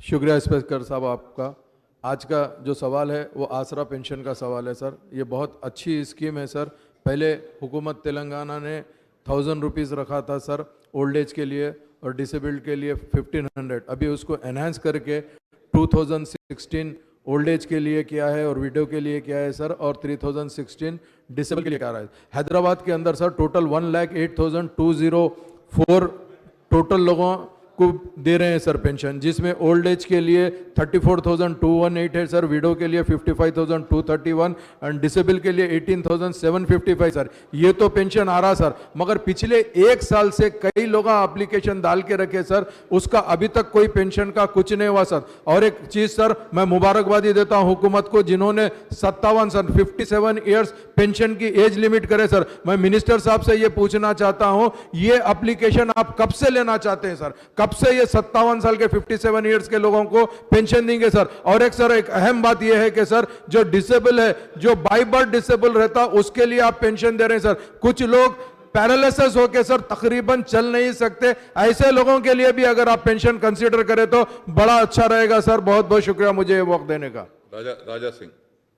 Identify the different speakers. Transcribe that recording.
Speaker 1: शुक्रिया स्पीकर साहब आपका। आज का जो सवाल है वो आसरा पेंशन का सवाल है सर। ये बहुत अच्छी स्कीम है सर। पहले हुकूमत तेलंगाना ने 1000 रुपीज़ रखा था सर ओल्ड एज के लिए और डिसेबल्ड के लिए 1500। अभी उसको एनहांस करके 2016 ओल्ड एज के लिए किया है और विडो के लिए किया है सर, और 3016 डिसेबल के लिए क्या रहा है। हैदराबाद के अंदर सर टोटल 1,08,204 टोटल लोगों को दे रहे हैं सर पेंशन, जिसमें ओल्ड एज के लिए 34,218 है सर, विडो के लिए 55,231 एंड डिसेबल के लिए 18,755 सर। ये तो पेंशन आ रहा सर, मगर पिछले एक साल से कई लोग एप्लीकेशन डाल के रखे सर, उसका अभी तक कोई पेंशन का कुछ नहीं हुआ सर। और एक चीज सर, मैं मुबारकबादी देता हूं हुकूमत को जिन्होंने 57 सन 57 ईयर्स पेंशन की एज लिमिट करे सर। मैं मिनिस्टर साहब से ये पूछना चाहता हूं, ये एप्लीकेशन आप कब से लेना चाहते हैं सर? कब से ये 57 साल के 57 ईयर्स के लोगों को पेंशन देंगे सर? और एक सर एक अहम बात यह है कि सर जो डिसेबल है, जो बाय बर्थ डिसेबल रहता, उसके लिए आप पेंशन दे रहे हैं सर। कुछ लोग पैरालिसिस होके सर तकरीबन चल नहीं सकते, ऐसे लोगों के लिए भी अगर आप पेंशन कंसीडर करें तो बड़ा अच्छा रहेगा सर। बहुत बहुत शुक्रिया मुझे ये वक्त देने का।
Speaker 2: राजा सिंह।